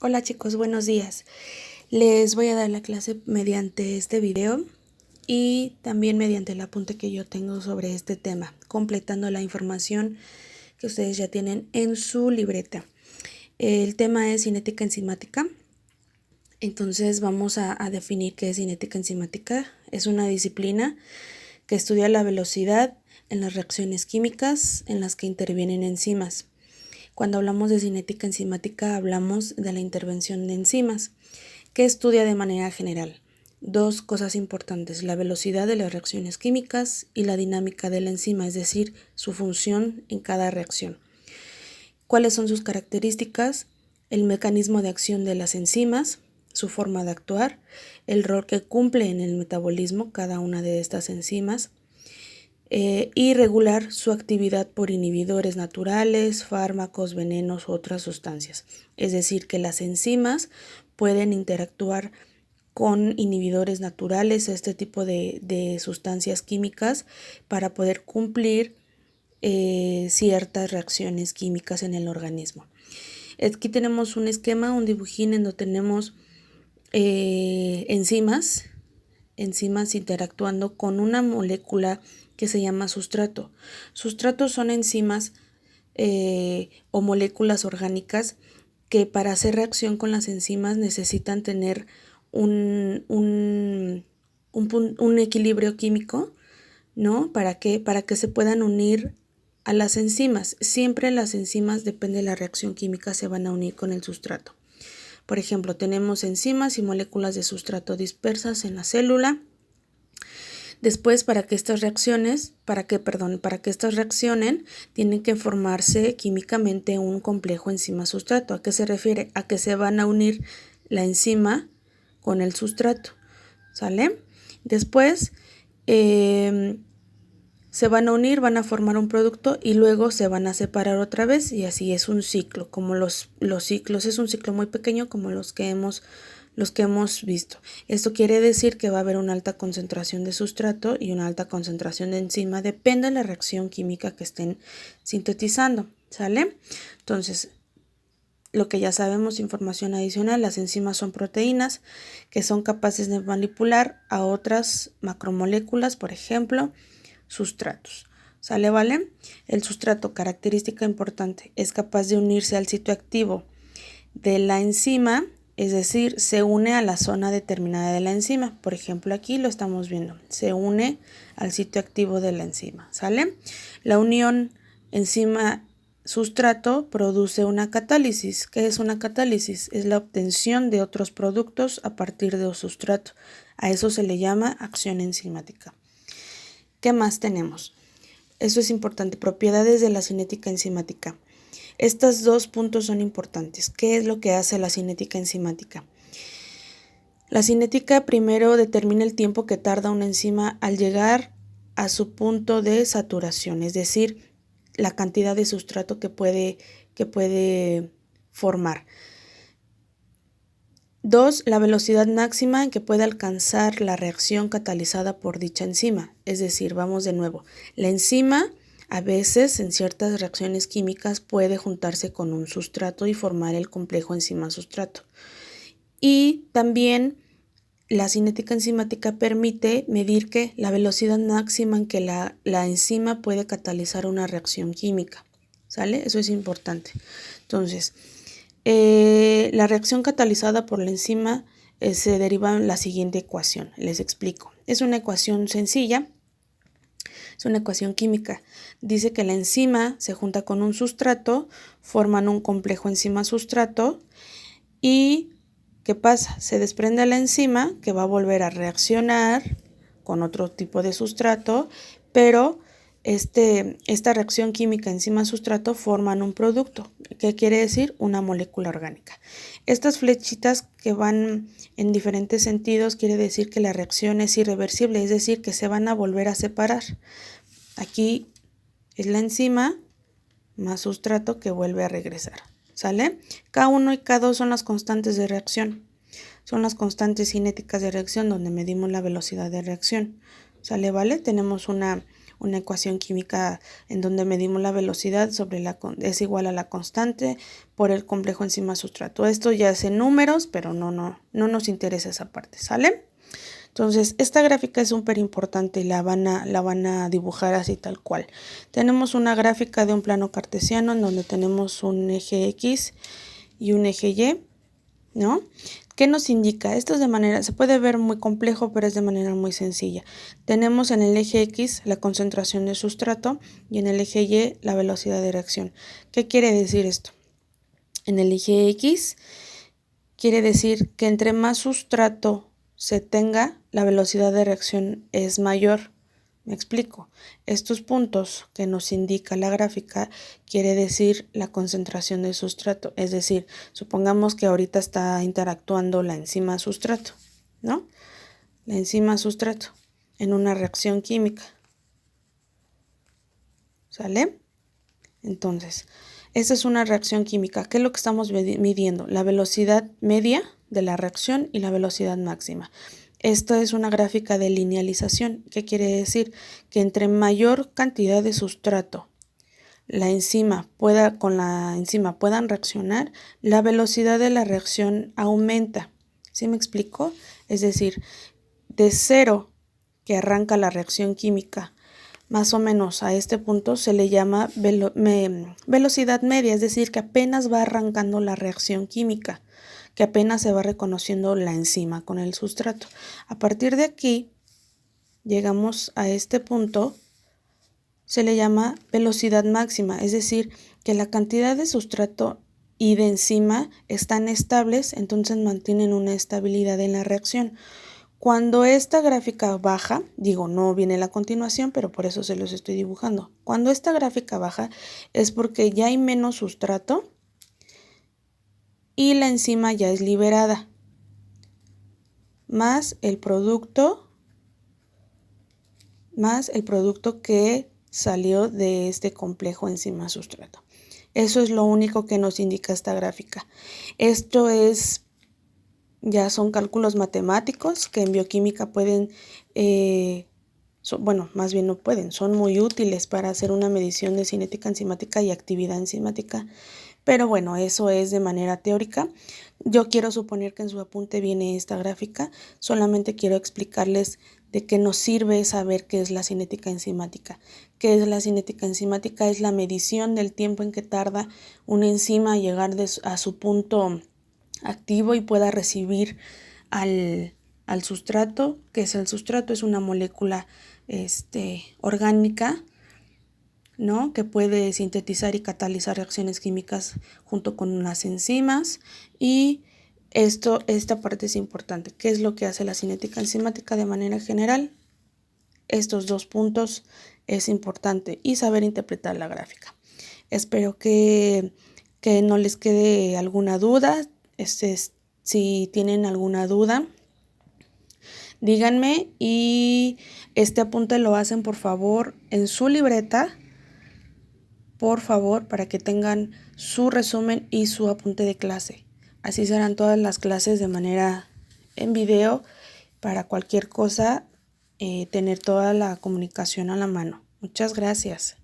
Hola chicos, buenos días. Les voy a dar la clase mediante este video y también mediante el apunte que yo tengo sobre este tema, completando la información que ustedes ya tienen en su libreta. El tema es cinética enzimática. Entonces vamos a definir qué es cinética enzimática. Es una disciplina que estudia la velocidad en las reacciones químicas en las que intervienen enzimas. Cuando hablamos de cinética enzimática hablamos de la intervención de enzimas, que estudia de manera general dos cosas importantes: la velocidad de las reacciones químicas y la dinámica de la enzima, es decir, su función en cada reacción. ¿Cuáles son sus características? El mecanismo de acción de las enzimas, su forma de actuar, el rol que cumple en el metabolismo cada una de estas enzimas, y regular su actividad por inhibidores naturales, fármacos, venenos u otras sustancias. Es decir, que las enzimas pueden interactuar con inhibidores naturales, este tipo de sustancias químicas, para poder cumplir ciertas reacciones químicas en el organismo. Aquí tenemos un esquema, un dibujín en donde tenemos enzimas interactuando con una molécula que se llama sustrato. Sustratos son enzimas o moléculas orgánicas que para hacer reacción con las enzimas necesitan tener un equilibrio químico, ¿no? ¿Para qué? Para que se puedan unir a las enzimas. Siempre las enzimas, depende de la reacción química, se van a unir con el sustrato. Por ejemplo, tenemos enzimas y moléculas de sustrato dispersas en la célula. Después, para que estas reaccionen, tienen que formarse químicamente un complejo enzima-sustrato. ¿A qué se refiere? A que se van a unir la enzima con el sustrato, ¿sale? Después se van a unir, van a formar un producto y luego se van a separar otra vez, y así es un ciclo, como los ciclos. Es un ciclo muy pequeño como los que hemos visto. Esto quiere decir que va a haber una alta concentración de sustrato y una alta concentración de enzima, depende de la reacción química que estén sintetizando, ¿sale? Entonces, lo que ya sabemos, información adicional: las enzimas son proteínas que son capaces de manipular a otras macromoléculas, por ejemplo, sustratos. ¿Sale? ¿Vale? El sustrato, característica importante, es capaz de unirse al sitio activo de la enzima, es decir, se une a la zona determinada de la enzima. Por ejemplo, aquí lo estamos viendo, se une al sitio activo de la enzima. ¿Sale? La unión enzima-sustrato produce una catálisis. ¿Qué es una catálisis? Es la obtención de otros productos a partir de un sustrato. A eso se le llama acción enzimática. ¿Qué más tenemos? Eso es importante, propiedades de la cinética enzimática. Estos dos puntos son importantes. ¿Qué es lo que hace la cinética enzimática? La cinética primero determina el tiempo que tarda una enzima al llegar a su punto de saturación, es decir, la cantidad de sustrato que puede formar. 2. La velocidad máxima en que puede alcanzar la reacción catalizada por dicha enzima. Es decir, vamos de nuevo, la enzima a veces en ciertas reacciones químicas puede juntarse con un sustrato y formar el complejo enzima-sustrato. Y también la cinética enzimática permite medir que la velocidad máxima en que la enzima puede catalizar una reacción química. ¿Sale? Eso es importante. Entonces, la reacción catalizada por la enzima se deriva en la siguiente ecuación. Les explico. Es una ecuación sencilla, es una ecuación química. Dice que la enzima se junta con un sustrato, forman un complejo enzima-sustrato y ¿qué pasa? Se desprende la enzima que va a volver a reaccionar con otro tipo de sustrato, pero esta reacción química enzima-sustrato forman un producto. ¿Qué quiere decir? Una molécula orgánica. Estas flechitas que van en diferentes sentidos quiere decir que la reacción es irreversible, es decir, que se van a volver a separar. Aquí es la enzima más sustrato que vuelve a regresar. ¿Sale? K1 y K2 son las constantes de reacción. Son las constantes cinéticas de reacción donde medimos la velocidad de reacción. ¿Sale? ¿Vale? Tenemos una una ecuación química en donde medimos la velocidad es igual a la constante por el complejo enzima-sustrato. Esto ya es en números, pero no nos interesa esa parte, ¿sale? Entonces, esta gráfica es súper importante y la van a dibujar así tal cual. Tenemos una gráfica de un plano cartesiano en donde tenemos un eje X y un eje Y, ¿no? ¿Qué nos indica? Esto es se puede ver muy complejo, pero es de manera muy sencilla. Tenemos en el eje X la concentración de sustrato y en el eje Y la velocidad de reacción. ¿Qué quiere decir esto? En el eje X quiere decir que entre más sustrato se tenga, la velocidad de reacción es mayor. Me explico. Estos puntos que nos indica la gráfica quiere decir la concentración de sustrato. Es decir, supongamos que ahorita está interactuando la enzima sustrato, ¿no? La enzima sustrato en una reacción química. ¿Sale? Entonces, esta es una reacción química. ¿Qué es lo que estamos midiendo? La velocidad media de la reacción y la velocidad máxima. Esta es una gráfica de linealización. ¿Qué quiere decir? Que entre mayor cantidad de sustrato con la enzima puedan reaccionar, la velocidad de la reacción aumenta. ¿Sí me explico? Es decir, de cero que arranca la reacción química más o menos a este punto se le llama velocidad media, es decir, que apenas va arrancando la reacción química, que apenas se va reconociendo la enzima con el sustrato. A partir de aquí, llegamos a este punto, se le llama velocidad máxima, es decir, que la cantidad de sustrato y de enzima están estables, entonces mantienen una estabilidad en la reacción. Cuando esta gráfica baja, no viene la continuación, pero por eso se los estoy dibujando. Cuando esta gráfica baja es porque ya hay menos sustrato y la enzima ya es liberada, más el producto que salió de este complejo enzima-sustrato. Eso es lo único que nos indica esta gráfica. Esto ya son cálculos matemáticos que en bioquímica pueden, más bien no pueden, son muy útiles para hacer una medición de cinética enzimática y actividad enzimática. Pero bueno, eso es de manera teórica. Yo quiero suponer que en su apunte viene esta gráfica. Solamente quiero explicarles de qué nos sirve saber qué es la cinética enzimática. ¿Qué es la cinética enzimática? Es la medición del tiempo en que tarda una enzima a llegar a su punto activo y pueda recibir al sustrato. ¿Qué es el sustrato? Es una molécula orgánica, ¿no? Que puede sintetizar y catalizar reacciones químicas junto con las enzimas. Y esta parte es importante. ¿Qué es lo que hace la cinética enzimática de manera general? Estos dos puntos es importante y saber interpretar la gráfica. Espero que no les quede alguna duda. Si tienen alguna duda, díganme, y este apunte lo hacen por favor en su libreta, por favor, para que tengan su resumen y su apunte de clase. Así serán todas las clases de manera en video, para cualquier cosa tener toda la comunicación a la mano. Muchas gracias.